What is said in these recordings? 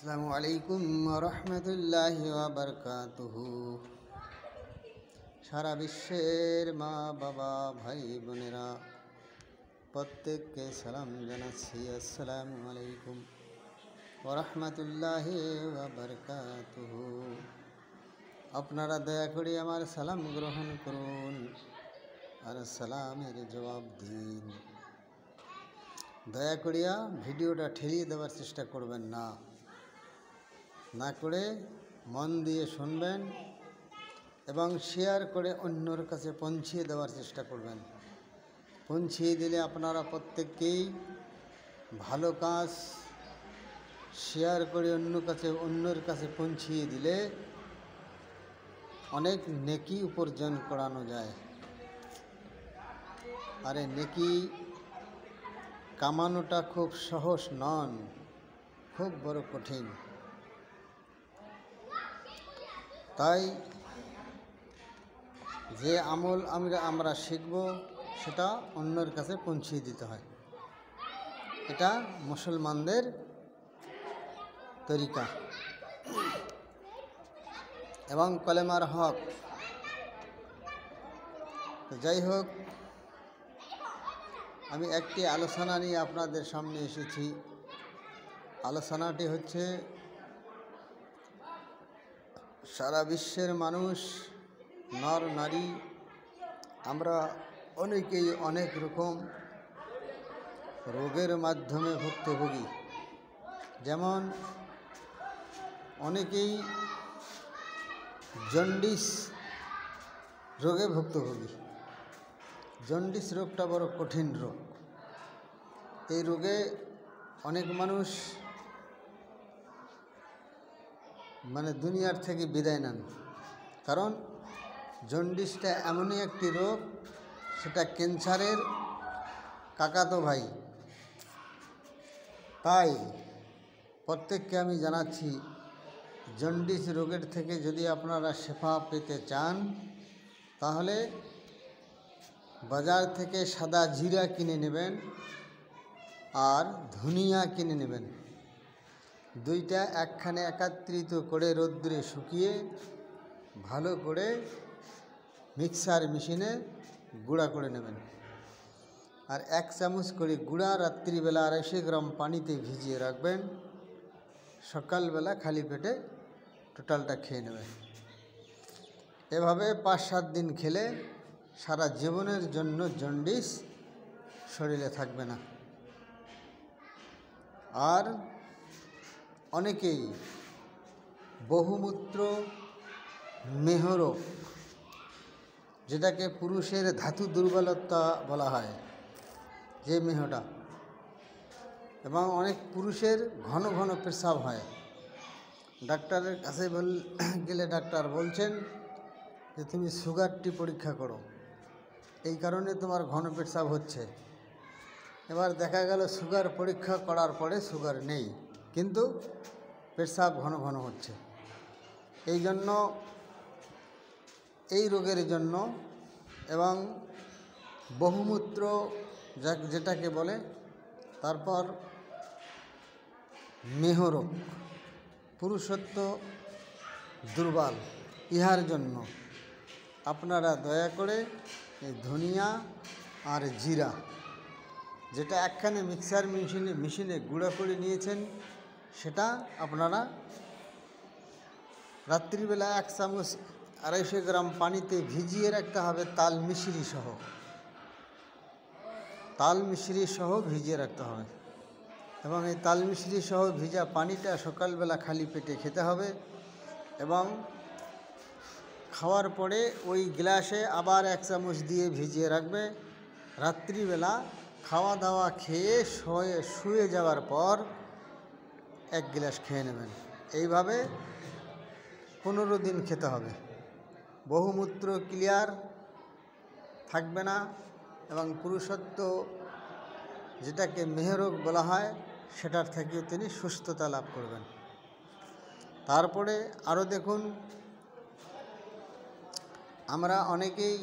আসসালামু আলাইকুম রহমতুল্লাহি ওয়া বারাকাতুহু। সারা বিশ্বের মা বাবা ভাই বোনেরা প্রত্যেককে সালাম জানাচ্ছি। আসসালামু আলাইকুম ওয়া রাহমাতুল্লাহি ওয়া বারাকাতুহু। আপনারা দয়া করে আমার সালাম গ্রহণ করুন আর সালামের জবাব দিন। দয়া করিয়া ভিডিওটা ঠেলিয়ে দেওয়ার চেষ্টা করবেন না করে মন দিয়ে শুনবেন এবং শেয়ার করে অন্যর কাছে পৌঁছিয়ে দেওয়ার চেষ্টা করবেন। পৌঁছিয়ে দিলে আপনারা প্রত্যেককেই ভালো কাজ শেয়ার করে অন্যর কাছে পৌঁছিয়ে দিলে অনেক নেকি উপার্জন করানো যায়। আর এই নেকি কামানোটা খুব সহজ নন, খুব বড় কঠিন। তাই যে আমল আমরা শিখব সেটা অন্যের কাছে পৌঁছিয়ে দিতে হয়। এটা মুসলমানদের তরিকা এবং কলেমার হক। তো যাই হোক, আমি একটি আলোচনা নিয়ে আপনাদের সামনে এসেছি। আলোচনাটি হচ্ছে, সারা বিশ্বের মানুষ, নর নারী, আমরা অনেকেই অনেক রকম রোগের মাধ্যমে ভুক্তভোগী। যেমন অনেকেই জন্ডিস রোগে ভুক্তভোগী। জন্ডিস রোগটা বড় কঠিন রোগ। এই রোগে অনেক মানুষ দুনিয়ার থেকে বিদায় নেন, কারণ জন্ডিসটা এমনই একটি রোগ, সেটা ক্যান্সারের কাকাতো ভাই। তাই প্রত্যেককে আমি জানাচ্ছি, জন্ডিস রোগের থেকে যদি আপনারা শেফা পেতে চান, তাহলে বাজার থেকে সাদা জিরা কিনে নেবেন আর ধনিয়া কিনে নেবেন। দুইটা একখানে একত্রিত করে রোদ্দুরে শুকিয়ে ভালো করে মিক্সার মেশিনে গুঁড়া করে নেবেন। আর 1 চামচ করে গুঁড়া রাত্রিবেলা 250 গ্রাম পানিতে ভিজিয়ে রাখবেন। সকালবেলা খালি পেটে টোটালটা খেয়ে নেবেন। এভাবে 5-7 দিন খেলে সারা জীবনের জন্য জন্ডিস শরীরে থাকবে না। আর অনেকেই বহুমূত্র মেহরোগ, যেটাকে পুরুষের ধাতু দুর্বলতা বলা হয়, যে মেহটা, এবং অনেক পুরুষের ঘন ঘন পেশাব হয়। ডাক্তারের কাছে গেলে ডাক্তার বলছেন যে তুমি সুগারটি পরীক্ষা করো, এই কারণে তোমার ঘন পেশাব হচ্ছে। এবার দেখা গেল সুগার পরীক্ষা করার পরে সুগার নেই, কিন্তু পেশাব ঘন ঘন হচ্ছে। এই জন্য এই রোগের জন্য, এবং বহুমূত্র যেটাকে বলে, তারপর মেহরোগ, পুরুষত্ব দুর্বল, ইহার জন্য আপনারা দয়া করে এই ধনিয়া আর জিরা, যেটা একখানে মিক্সার মেশিনে গুঁড়ো করে নিয়েছেন, সেটা আপনারা রাত্রিবেলা 1 চামচ 250 গ্রাম পানিতে ভিজিয়ে রাখতে হবে। তাল মিশ্রি সহ ভিজিয়ে রাখতে হবে, এবং এই তাল মিশ্রি সহ ভিজা পানিটা সকালবেলা খালি পেটে খেতে হবে। এবং খাওয়ার পরে ওই গ্লাসে আবার 1 চামচ দিয়ে ভিজিয়ে রাখবে। রাত্রিবেলা খাওয়া দাওয়া খেয়ে শুয়ে যাওয়ার পর 1 গ্লাস খেয়ে নেবেন। এইভাবে 15 দিন খেতে হবে। বহুমূত্র ক্লিয়ার থাকবে না, এবং পুরুষত্ব যেটাকে মেহরোগ বলা হয়, সেটার থেকেও তিনি সুস্থতা লাভ করবেন। তারপরে আরও দেখুন, আমরা অনেকেই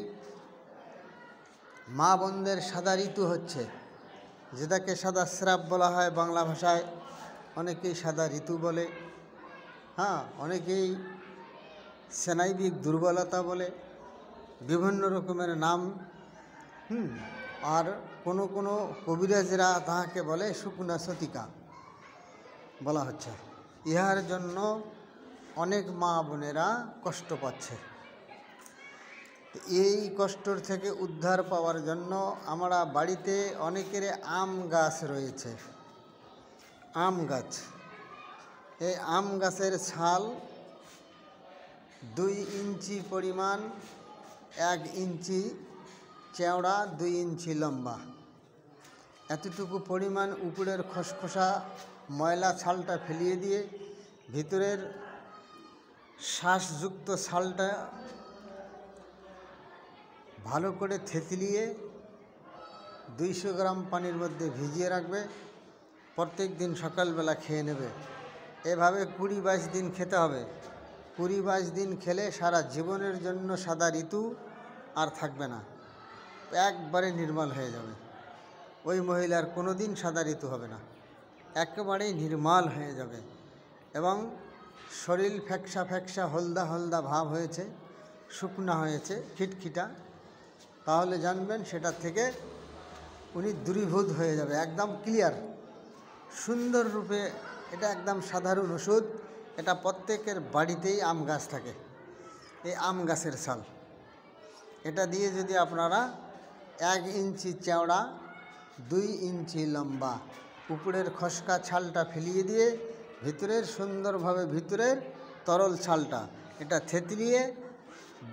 মা বোনদের সাদা ঋতু হচ্ছে, যেটাকে সাদা স্রাব বলা হয় বাংলা ভাষায়, অনেকেই সাদা ঋতু বলে। হ্যাঁ, অনেকেই স্নায়বিক দুর্বলতা বলে, বিভিন্ন রকমের নাম। আর কোনো কোনো কবিরাজরা তাহাকে বলে শুকনা শতিকা বলা হচ্ছে। ইহার জন্য অনেক মা বোনেরা কষ্ট পাচ্ছে। এই কষ্টর থেকে উদ্ধার পাওয়ার জন্য আমরা বাড়িতে অনেকের আম গাছ রয়েছে। আম গাছ, এই আম গাছের ছাল 2 ইঞ্চি পরিমাণ, 1 ইঞ্চি চওড়া, 2 ইঞ্চি লম্বা, এতটুকু পরিমাণ উপরের খসখসা ময়লা ছালটা ফেলিয়ে দিয়ে ভিতরের শ্বাসযুক্ত ছালটা ভালো করে থেতলিয়ে 200 গ্রাম পানির মধ্যে ভিজিয়ে রাখবে। প্রত্যেক দিন সকালবেলা খেয়ে নেবে। এভাবে 20-22 দিন খেতে হবে। 20-22 দিন খেলে সারা জীবনের জন্য সাদা ঋতু আর থাকবে না, একবারে নির্মল হয়ে যাবে। ওই মহিলার কোনো দিন সাদা ঋতু হবে না, একেবারেই নির্মল হয়ে যাবে। এবং শরীর ফ্যাকসা ফ্যাকসা হলদা হলদা ভাব হয়েছে, শুকনা হয়েছে, খিটখিটা, তাহলে জানবেন সেটা থেকে উনি দূরীভূত হয়ে যাবে, একদম ক্লিয়ার সুন্দর রূপে। এটা একদম সাধারণ ওষুধ। এটা প্রত্যেকের বাড়িতেই আম গাছ থাকে। এই আম গাছের ছাল, এটা দিয়ে যদি আপনারা 1 ইঞ্চি চওড়া, 2 ইঞ্চি লম্বা, উপরের খসকা ছালটা ফেলিয়ে দিয়ে ভিতরের সুন্দরভাবে ভিতরের তরল ছালটা এটা থেতলিয়ে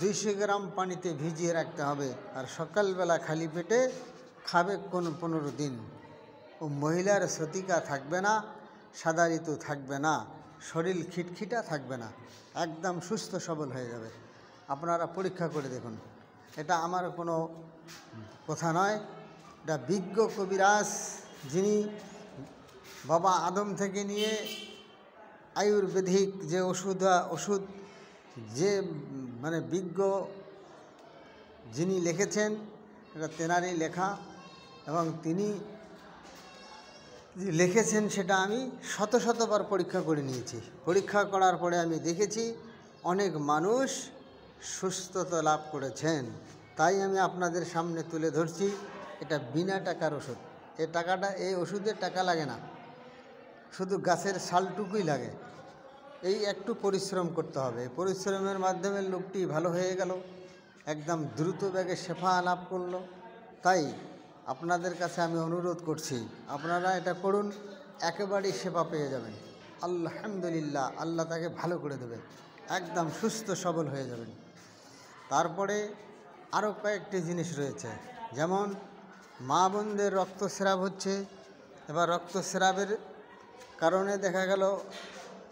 200 গ্রাম পানিতে ভিজিয়ে রাখতে হবে। আর সকালবেলা খালি পেটে খাবে 15 দিন। ও মহিলার শতিকা থাকবে না, সাদা ঋতু থাকবে না, শরীর খিটখিটা থাকবে না, একদম সুস্থ সবল হয়ে যাবে। আপনারা পরীক্ষা করে দেখুন। এটা আমার কোনো কথা নয়, এটা বিজ্ঞ কবিরাজ, যিনি বাবা আদম থেকে নিয়ে আয়ুর্বেদিক যে ওষুধ যে মানে বিজ্ঞ যিনি লিখেছেন, এটা তেনারই লেখা। এবং তিনি লিখেছেন সেটা আমি শতবার পরীক্ষা করে নিয়েছি। পরীক্ষা করার পরে আমি দেখেছি অনেক মানুষ সুস্থতা লাভ করেছেন। তাই আমি আপনাদের সামনে তুলে ধরছি। এটা বিনা টাকার ওষুধ। এই ওষুধের টাকা লাগে না, শুধু গাছের ছালটুকুই লাগে। এই একটু পরিশ্রম করতে হবে। পরিশ্রমের মাধ্যমে লোকটি ভালো হয়ে গেল, একদম দ্রুত বেগে শেফা লাভ করলো। তাই আপনাদের কাছে আমি অনুরোধ করছি, আপনারা এটা করুন, একেবারেই শেফা পেয়ে যাবেন। আলহামদুলিল্লাহ, আল্লাহ তাকে ভালো করে দেবেন, একদম সুস্থ সবল হয়ে যাবেন। তারপরে আরও কয়েকটি জিনিস রয়েছে, যেমন মা বোনদের রক্তস্রাব হচ্ছে। এবার রক্তস্রাবের কারণে দেখা গেল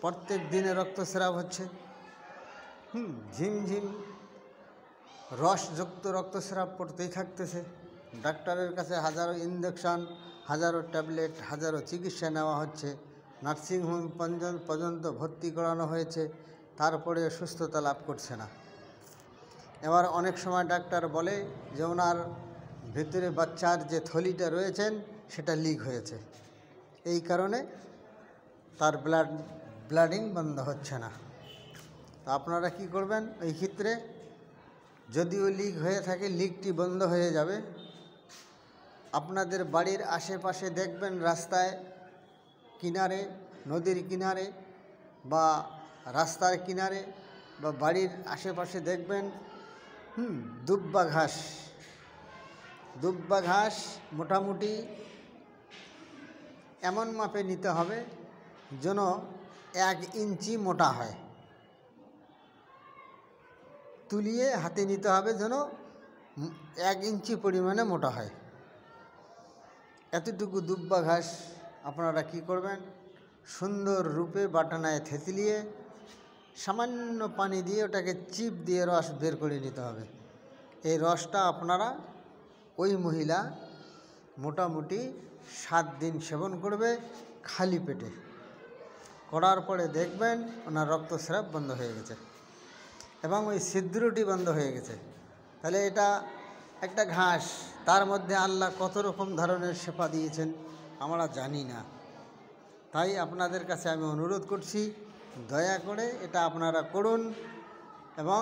প্রত্যেক দিনে রক্তস্রাব হচ্ছে, ঝিমঝিম রসযুক্ত রক্তস্রাব পড়তেই থাকতেছে। ডাক্তারের কাছে হাজারো ইঞ্জেকশন, হাজারো ট্যাবলেট, হাজারো চিকিৎসা নেওয়া হচ্ছে, নার্সিংহোম পর্যন্ত ভর্তি করানো হয়েছে, তারপরে সুস্থতা লাভ করছে না। এবার অনেক সময় ডাক্তার বলে যে ওনার ভিতরে বাচ্চার যে থলিটা রয়েছেন সেটা লিক হয়েছে, এই কারণে তার ব্লাডিং বন্ধ হচ্ছে না। তা আপনারা কি করবেন এই ক্ষেত্রে? যদিও লিক হয়ে থাকে, লিকটি বন্ধ হয়ে যাবে। আপনাদের বাড়ির আশেপাশে দেখবেন রাস্তায় কিনারে, নদীর কিনারে বা রাস্তার কিনারে বা বাড়ির আশেপাশে দেখবেন দুব্বা ঘাস মোটামুটি এমন মাপে নিতে হবে যেন 1 ইঞ্চি মোটা হয়। তুলিয়ে হাতে নিতে হবে যেন 1 ইঞ্চি পরিমাণে মোটা হয়। এতটুকু দুব্বা ঘাস আপনারা কি করবেন, সুন্দর রূপে বাটানায় থেতলিয়ে সামান্য পানি দিয়ে ওটাকে চিপ দিয়ে রস বের করে নিতে হবে। এই রসটা আপনারা ওই মহিলা মোটামুটি 7 দিন সেবন করবে খালি পেটে। করার পরে দেখবেন ওনার রক্তস্রাব বন্ধ হয়ে গেছে এবং ওই ছিদ্রটি বন্ধ হয়ে গেছে। তাহলে এটা একটা ঘাস, তার মধ্যে আল্লাহ কত রকম ধরনের শেফা দিয়েছেন আমরা জানি না। তাই আপনাদের কাছে আমি অনুরোধ করছি, দয়া করে এটা আপনারা করুন এবং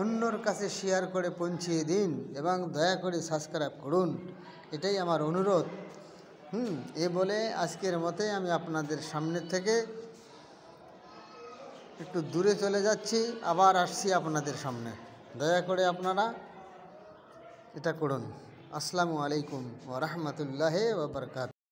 অন্যর কাছে শেয়ার করে পৌঁছিয়ে দিন এবং দয়া করে সাবস্ক্রাইব করুন, এটাই আমার অনুরোধ। এ বলে আজকের মতে আমি আপনাদের সামনে থেকে একটু দূরে চলে যাচ্ছি, আবার আসছি আপনাদের সামনে। দয়া করে আপনারা এটা করুন। আসসালামু আলাইকুম ওয়া রাহমাতুল্লাহি ওয়া বারাকাতুহু।